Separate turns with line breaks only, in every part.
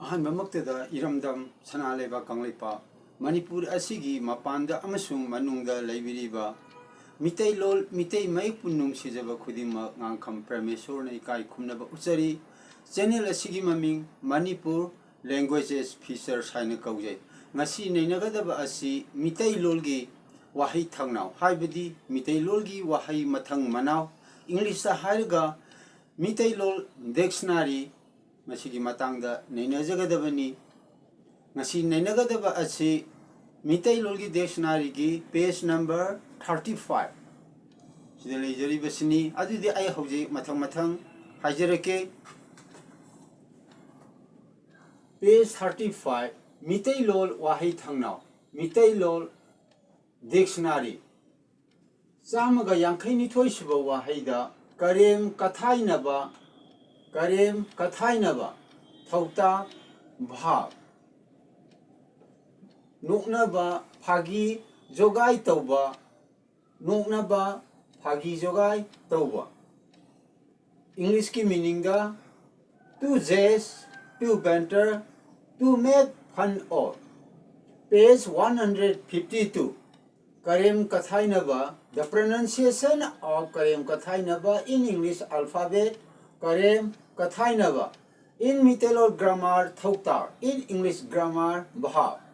ꯑꯍꯥꯟꯕꯃꯛꯇꯗ ꯏꯔꯝꯗꯝ ꯁꯅꯥꯂꯩꯕꯥꯛ ꯀꯪꯂꯩꯄꯥꯛ ꯃꯅꯤꯄꯨꯔ ꯑꯁꯤꯒꯤ ꯃꯄꯥꯟꯗ ꯑꯃꯁꯨꯡ ꯃꯅꯨꯡꯗ ꯂꯩꯕꯤꯔꯤꯕ ꯃꯤꯇꯩꯂꯣꯟ ꯃꯤꯇꯩ ꯃꯌꯦꯛꯄꯨ ꯅꯨꯡꯁꯤꯖꯕ ꯈꯨꯗꯤꯡꯃꯛ ꯉꯥꯡꯈꯝ ꯄ꯭ꯔꯃꯦꯁꯣꯔꯅ ꯏꯀꯥꯏ ꯈꯨꯝꯅꯕ ꯎꯠꯆꯔꯤ꯫ ꯆꯦꯅꯦꯜ ꯑꯁꯤꯒꯤ ꯃꯃꯤꯡ ꯃꯅꯤꯄꯨꯔ ꯂꯦꯡꯒ꯭ꯋꯦꯖꯦꯁ ꯐꯤꯆꯔꯁ ꯍꯥꯏꯅ ꯀꯧꯖꯩ꯫ ꯉꯁꯤ ꯅꯩꯅꯒꯗꯕ ꯑꯁꯤ ꯃꯤꯇꯩꯂꯣꯟꯒꯤ ꯋꯥꯍꯩ ꯊꯪꯅꯥꯎ ꯍꯥꯏꯕꯗꯤ ꯃꯤꯇꯩꯂꯣꯟꯒꯤ ꯋꯥꯍꯩ ꯃꯊꯪ ꯃꯅꯥꯎ ꯏꯪꯂꯤꯁꯇ ꯍꯥꯏꯔꯒ ꯃꯤꯇꯩꯂꯣꯟ ꯗꯤꯛꯁꯅꯥꯔꯤ ꯃꯁꯤꯒꯤ ꯃꯇꯥꯡꯗ ꯅꯩꯅꯖꯒꯗꯕꯅꯤ꯫ ngasi nainagadaba asi Meeteilol dictionary gi page number 35 sida leijari basini adudi ai hauji mathang mathang haijarake page 35 Meeteilol Waaheithangnau Meeteilol dictionary chamaga yankhaini thoi suba wahaida karem kathainaba thauta bhab noknaba phagi jogai tauba noknaba phagi jogai tauba English ki meaning da to jest to banter to make fun of page 152 Karem Kathainaba the pronunciation of Karem Kathainaba in English alphabet Karem Kathainaba in Meeteilol grammar Thautar in English grammar Bhab.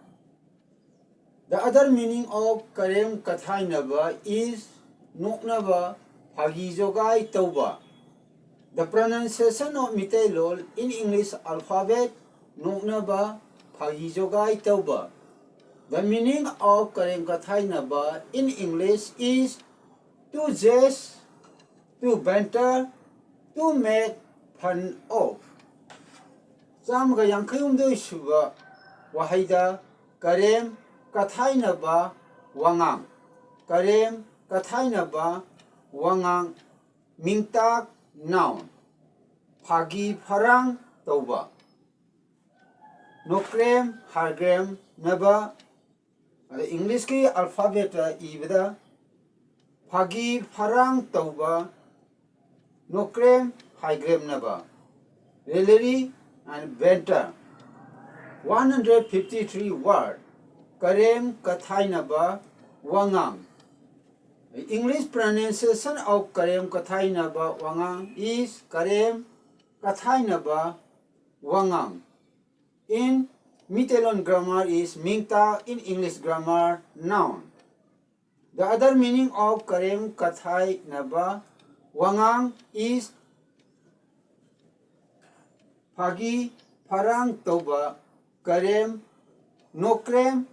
The other meaning of Karem Kathainaba is Noknaba Phagi Jogai Tauba. The pronunciation of Meeteilol in English alphabet Noknaba Phagi Jogai Tauba. The meaning of Karem Kathainaba in English is to jest, to banter, to make fun of. Chamaga yankhaiyumdoi suba wahaida Karem Kathainaba wangang. Karem Kathainaba wangang mingtak noun. Phagi pharang tauba. Nokrem hargrem naba. English ki alphabet ibada phagi pharang tauba nokrem hargrem naba. Raillery and banter. 153 word. Karem Kathainaba wangang. The English pronunciation of Karem Kathainaba wangang is Karem Kathainaba wangang. In Meeteilon grammar is mingta in English grammar noun. The other meaning of Karem Kathainaba wangang is phagi pharang tauba Karem nokrem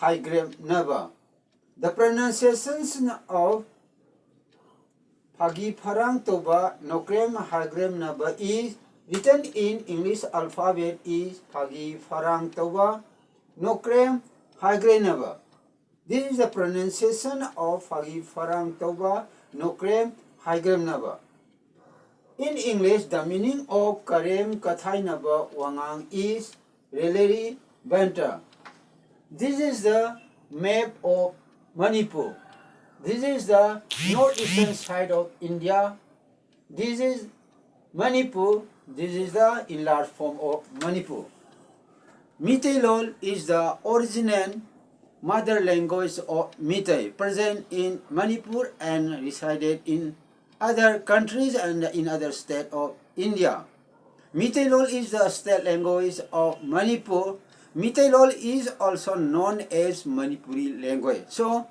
hargrem naba. The pronunciation of phagi pharang tauba nokrem hargrem naba is written in English alphabet is phagi pharang tauba nokrem hargrem naba. This is the pronunciation of phagi pharang tauba nokrem hargrem naba. In English, the meaning of Karem Kathainaba wangang is raillery, banter. This is the map of Manipur. This is the northeastern side of India. This is Manipur. This is the enlarged form of Manipur. Meeteilol is the original mother language of Meetei, present in Manipur and resided in other countries and in other states of India. Meeteilol is the state language of Manipur. Meeteilol is also known as Manipuri language. So,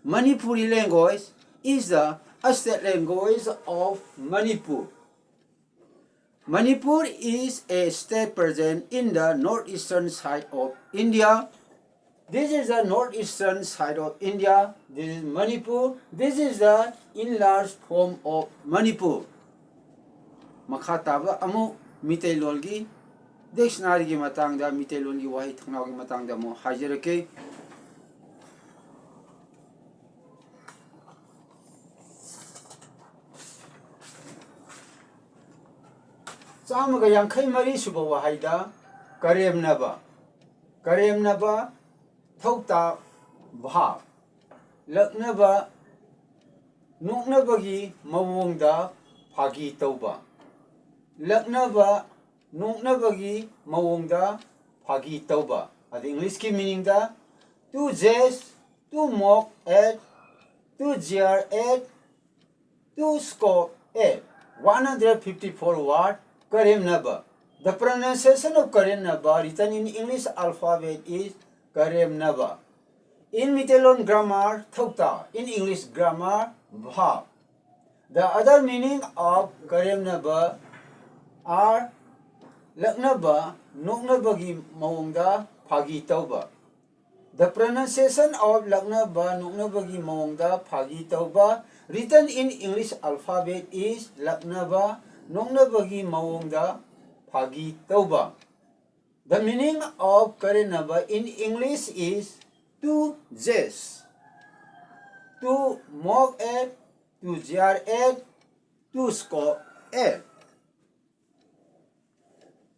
Manipuri language is the state language of Manipur. Manipur is a state present in the northeastern side of India. This is the northeastern side of India. This is Manipur. This is the enlarged form of Manipur. Makhataba amu Meeteilol gi dictionary gi matangda Meeteilol gi Waaheithangnau gi matangda mo hajarake. Chamaga yankhai mari suba wahaida Karem naba. Karem naba thauta bhab. Laknaba noknabagi mawongda phagi tauba. Laknaba nuknabagi mawongda phagi tauba. The English ki meaning da to jest, to mock at, to jeer at, to scoff at. 154 word Karem Naba. The pronunciation of Karem Naba written in English alphabet is Karem Naba. In Meeteilol grammar, Thokta. In English grammar, Bha. The other meaning of Karem Naba are Laknaba, Nuknabagi Mawongda, Phagi Tauba. The pronunciation of Laknaba, Nuknabagi Mawongda, Phagi Tauba written in English alphabet is Laknaba, Nuknabagi Mawongda, Phagi Tauba. The meaning of Karem Naba in English is to jest, to mock at, to jeer at, to scoff at.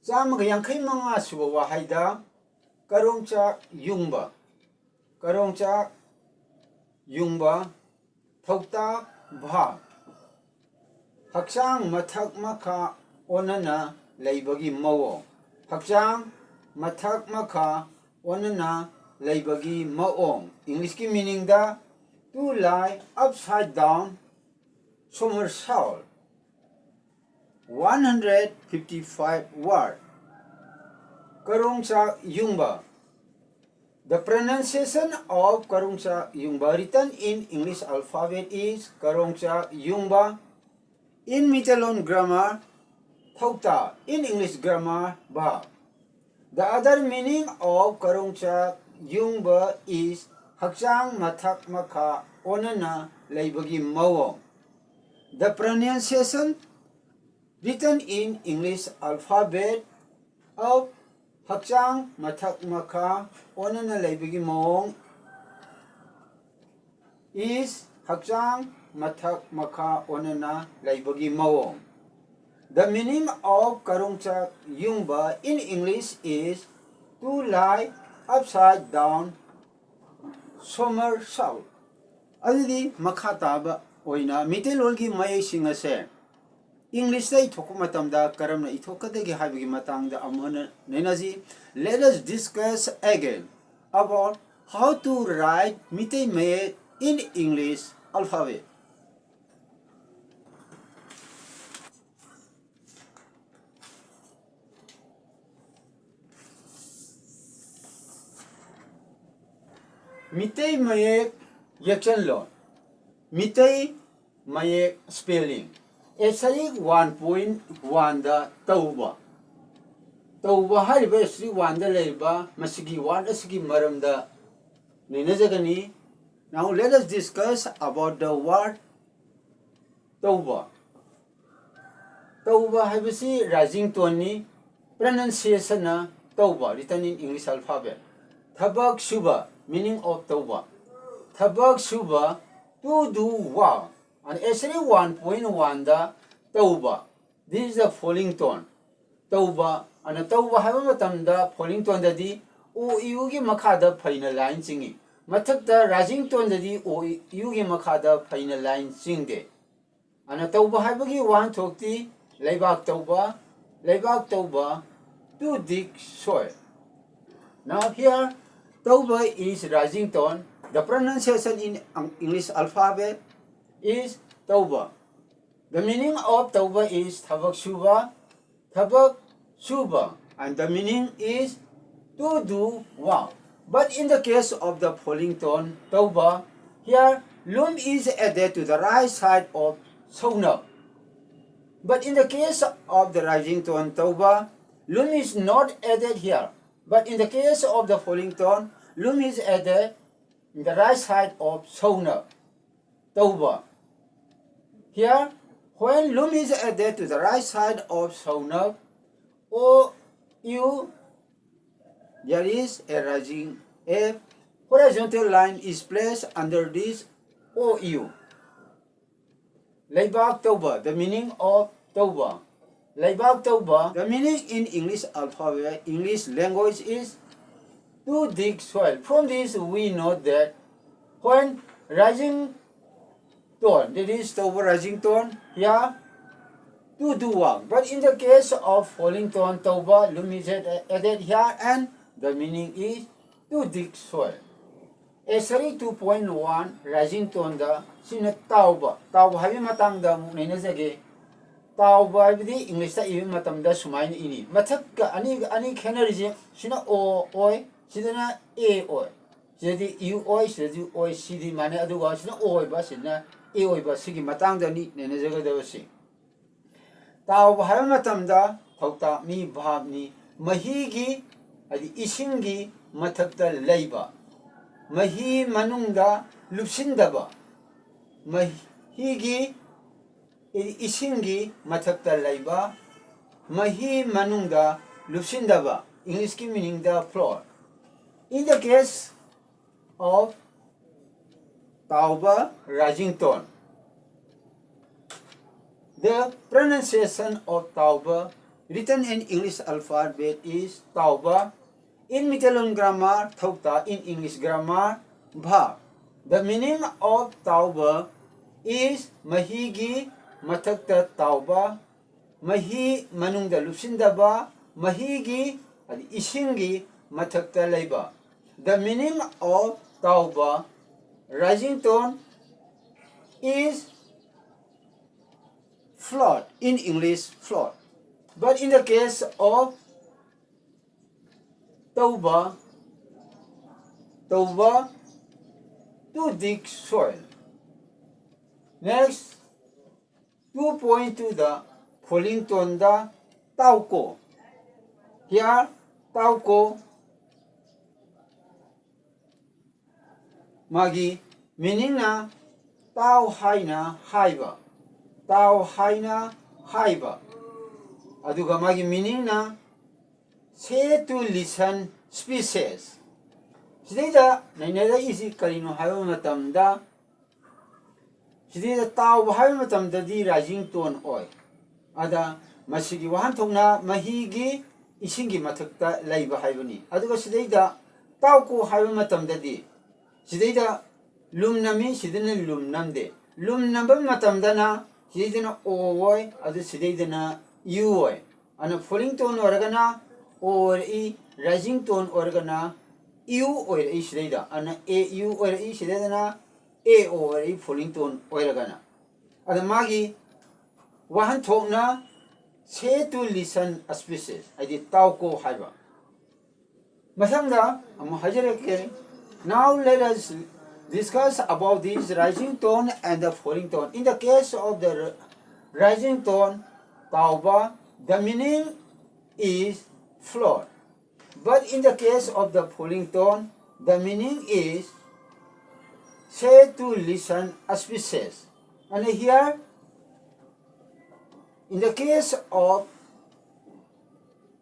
Chamaga yangkhai manga suba wahaida karongcha yungba. Karongcha yungba thokta bha. Hakchang mathak makha onana leibagi mawo. Hakchang mathak makha onana leibagi maong. English ki meaning da to lie upside down, somersault. 155 word. Karongcha yungba. The pronunciation of Karongcha yungba written in English alphabet is Karongcha yungba. In Meeteilol grammar, Thokta. In English grammar, Ba. The other meaning of Karongcha yungba is Hakchang mathak makha onana leibagi mawong. The pronunciation written in English alphabet of Hakchang mathak makha onana leibagi mawong is Hakchang mathak makha onana leibagi mawong. The meaning of Karongcha yungba in English is to lie upside down, somersault. Adidi makha taba oina Meeteilol gi mayai sing ase English dai thoku matamda karamna ithokadagi habigi matangda amona nenaji. Let us discuss again about how to write Meetei Mayet in English alphabet. Meetei Mayet Yakchanlon. Meetei Mayet spelling. Esari 1.1 da tauba. Tauba hariba esari 1 da leiba masigi 1 asigi maramda ninajagani. Now let us discuss about the word tauba. Tauba habisi rising tone ni pronunciation na tauba written in English alphabet. Thabak shuba meaning of tauba. Thabak shuba to do wa. And actually 1.1 da tauba. This is the falling tone. Tauba and tauba have a matamda falling tone da di o yugi makada final line singing. Matak da rising tone da di o yugi makada final line sing de. And tauba have a one tokti leibak tauba to dig soil. Now here tauba is rising tone. The pronunciation in English alphabet is tauba. The meaning of tauba is thabak shuba, and the meaning is to do wa. But in the case of the falling tone tauba, here lum is added to the right side of sauna. But in the case of the rising tone tauba, lum is not added here. But in the case of the falling tone, lum is added in the right side of sauna. Tauba. Here, when lum is added to the right side of sauna, there is a horizontal line is placed under this OU. Leibak tauba, the meaning of tauba. Leibak tauba, the meaning in English alphabet, English language is to dig soil. From this we know that when rising tone, that is tauba rising tone, here to do work. But in the case of falling tone tauba, lum is added here and the meaning is to dig soil. Essay 2.1 rising tone da sina tauba. Tauba habi matang da muknaina jage. Tauba habi English da ibi matam da sumain ini. Mathak ka ani khenariji sina o oi sidana a oi. Sidadi u oi sidadi oi sidi mane aduga sina oi ba sina a oi ba sigi matang da ni nena jaga da basi. Tauba habi matam da thauta mi bhab ni mahi gi adi isingi mathak da leiba. Mahi manungda lupsindaba. Mahigi isingi mathakta laiba. Mahi manungda lupsindaba. English ki meaning the floor. In the case of tauba rising tone, the pronunciation of tauba written in English alphabet is tauba. In Meeteilol grammar, thokta in English grammar, bha. The meaning of tauba is mahigi mathakta tauba, mahi manungda lupsindaba, mahigi isingi mathakta leiba. The meaning of tauba rising tone is float in English float. But in the case of tauba to dig soil. Next, 2.2 the falling tone da tauko. Here tauko magi meaning na tau haina haiba. Tau haina haiba. Aduga magi meaning na say to listen species. Sidida nainada isi karino hayo matamda. Sidida tau hayo matamda di rising tone oi. Ada masigi wahan thongna mahigi isingi mathakta laiba haibani. Aduga sidida tau ko hayo matamda di. Sidida lum nami sidina lum namde. Lum namba matamda na sidina oi adu sidida na u oi. Ana falling tone organa or e rising tone organa u or e shida ana a u or e shida na a or e falling tone organa ada magi wahan thokna say to listen a species adi tauko haiba masangda am hajareke. Now let us discuss about this rising tone and the falling tone. In the case of the rising tone tauba, the meaning is float. But in the case of the falling tone, the meaning is say to listen a species. And here, in the case of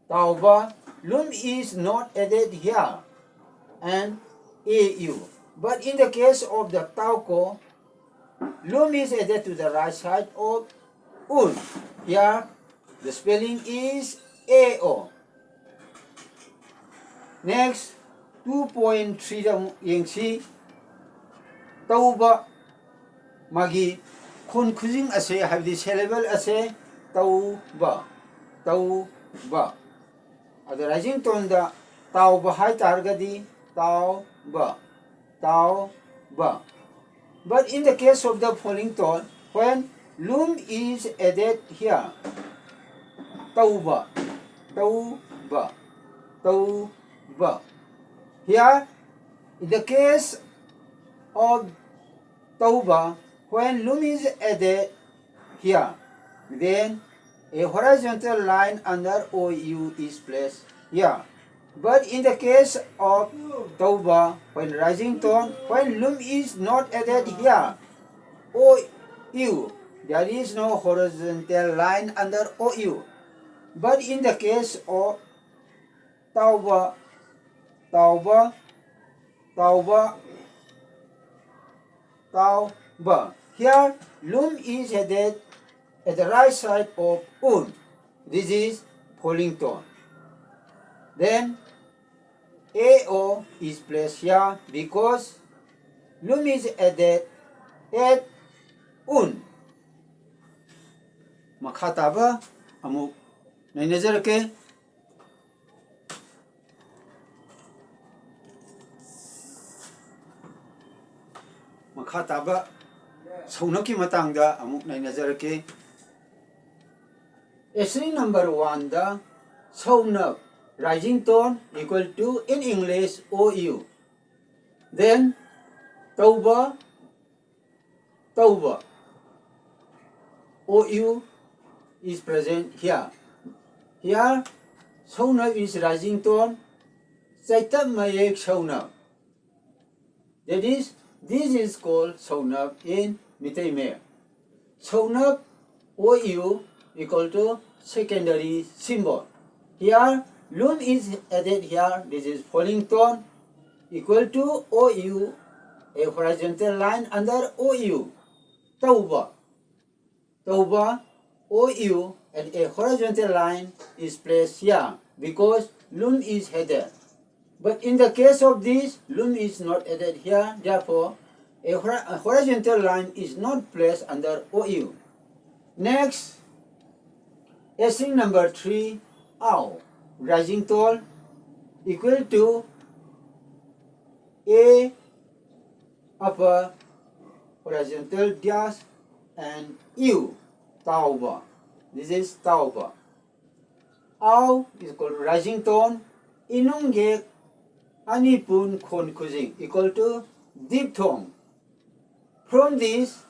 tauba, lum is not added here and au. But in the case of the tauko, lum is added to the right side of un. Here, the spelling is ao. Next, 2.3 yung si tauba magi kun kujing ase have the syllable ase tauba. Ada rising tone da tauba hai targadi tauba. But in the case of the falling tone, when lum is added here, tauba. Here, in the case of tauba, when lum is added here, then a horizontal line under OU is placed here. But in the case of tauba, when rising tone, when lum is not added here, OU, there is no horizontal line under OU. But in the case of tauba, here lum is added at the right side of un. This is falling tone. Then ao is placed here because lum is added at un. makha taba amuk nainazarake. Makha taba saunaki matangda amuk nainazarake. Essay number 1 da saunak rising tone equal to in English OU. Then tauba tauba OU is present here. Here saunak is rising tone. Saitab mayek saunak. That is, this is called saunak in Meetei. Saunak OU equal to secondary symbol. Here lum is added here. This is falling tone equal to OU, a horizontal line under OU. Tauba tauba OU and a horizontal line is placed here because lum is added. But in the case of this, lum is not added here. Therefore, a horizontal line is not placed under OU. Next, essay number 3, ow, rising tone equal to A upper horizontal dash and U, tauba. This is tauba. Ow is called rising tone. Inungge anipun kon kuzing equal to diphthong. From this,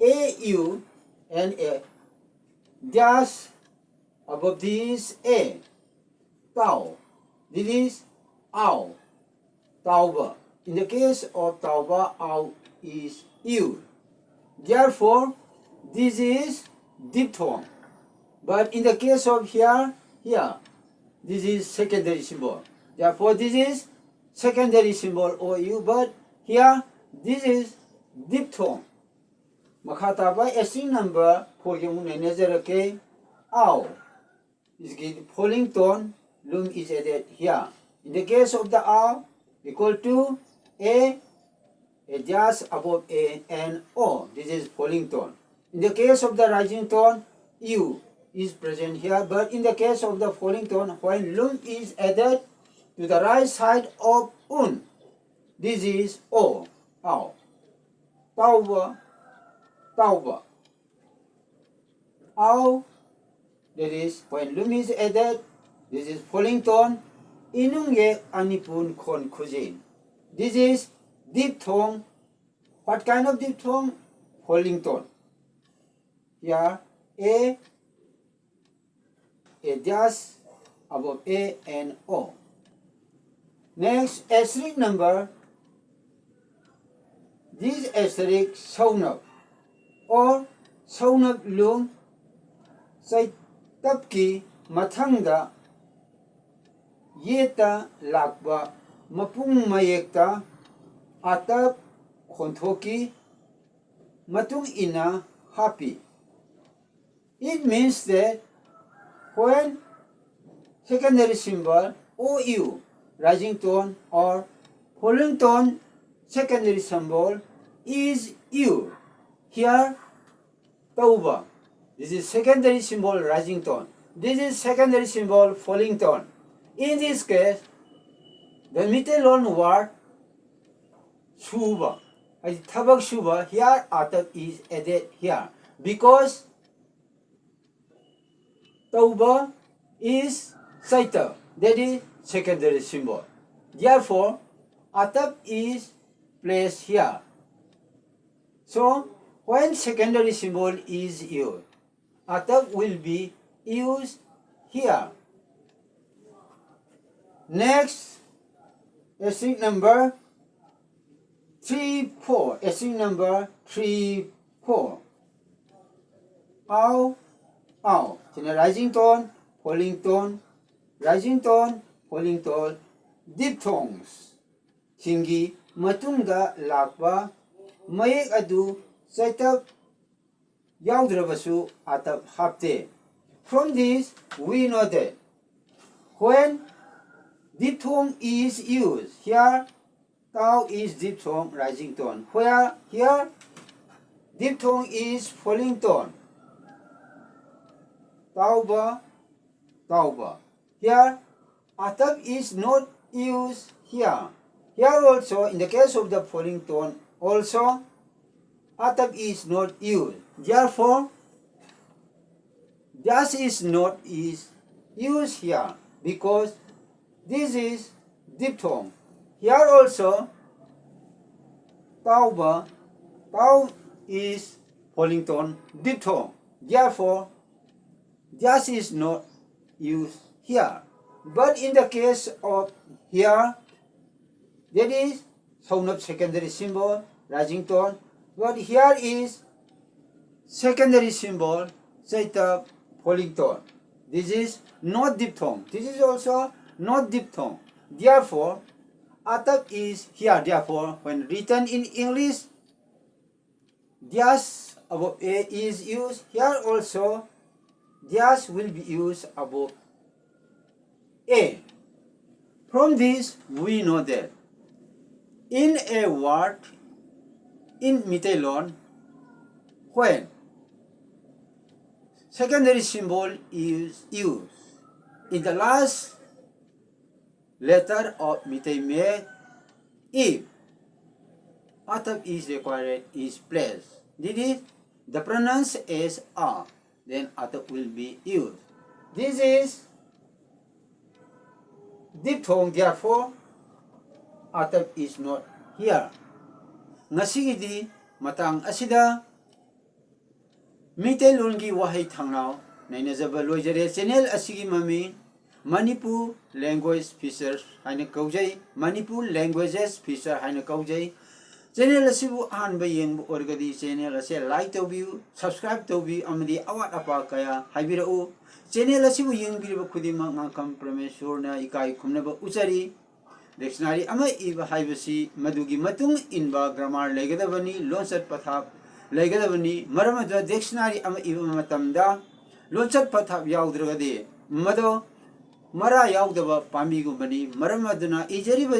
AU and a dash above this A, tau. This is ow, tauba. In the case of tauba, ow is U. Therefore, this is diphthong. But in the case of here, this is secondary symbol. Therefore, this is secondary symbol OU, but here, this is diphthong. Makhataba essay number 4 yung nazarake. Ow is falling tone. Lum is added here. In the case of the ow, equal to A dash above A and O. This is falling tone. In the case of the rising tone, U is present here. But in the case of the falling tone, when lum is added to the right side of un, this is O, ow. Tauba, tauba. Ow, that is, when lum is added, this is falling tone. Inungge anipun kon kuzin. This is diphthong. What kind of diphthong? Falling tone. Here, A dash above A and O. Next, asterisk number. This asterisk saunak or saunak lum say tapki mathangda yeta lakba mapung mayekta atap khonthoki matung ina happy. It means that when secondary symbol OU, rising tone, or falling tone secondary symbol is U. Here, tauba. This is secondary symbol rising tone. This is secondary symbol falling tone. In this case, the Meeteilol word shuba, tabak shuba, here atap is added here because tauba is saita, that is secondary symbol. Therefore, atap is placed here. So, when secondary symbol is used, atap will be used here. Next, essay number 3-4. Essay number 3-4. Ow, ow. Rising tone, falling tone, rising tone, falling tone, diphthongs. Singi matungda lakba mayek adu saitap yaudrabasu atap hapte. From this, we know that when diphthong is used, here tau is diphthong rising tone. Where here diphthong is falling tone. tauba, tauba. Here, atap is not used here. Here also, in the case of the falling tone, also, atap is not used. Therefore, das is not is used here because this is diphthong. Here also, tauba, tau is falling tone, diphthong. Therefore, das is not used here. But in the case of here, that is sound of secondary symbol, rising tone. But here is secondary symbol, saita falling tone. This is not diphthong. This is also not diphthong. Therefore, atap is here. Therefore, when written in English, das above A is used. Here also, das will be used above A. From this, we know that in a word in Meeteilol, when secondary symbol is used in the last letter of Meetei, if atap is required, is placed. This is the pronounce as a, then atap will be used. This is diphthong, therefore atap is not here. Ngasigidi matang asida Meeteilolgi Waaheithangnau nainajaba loijare channel asigi mami Manipur language features haina kaujai, Manipur languages feature haina kaujai. Channel asibu anba yengbu orgadi channel ase like tawbiu, subscribe tawbi amadi awat apa kaya haibirau. Channel asibu yengbiriba khudima ngakam Prameshwarna ikai khumnaba uchari. Dictionary ama iba haibasi madugi matung inba grammar legadabani, lonsat pathap legadabani. Maramada dictionary ama iba matamda lonsat pathap yaudrugadi mado mara yaudaba pambigumbani. Maramaduna ijariba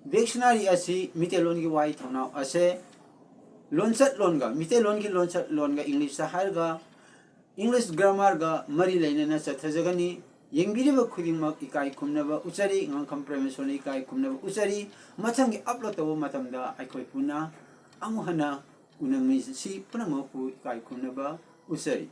dictionary asi Meeteilolgi Waaheithangnau ase lonsat longa Meeteilolgi lonsat longa English saharga English grammar ga mari lainana chathajagani. Yengbiriba khudingmak ikai khumnaba uchari, ngangkham Prameshwarna ikai khumnaba uchari. Mathangi upload tawba matamda aikhoi puna amuhana unamisi punamapu ikai khumnaba uchari.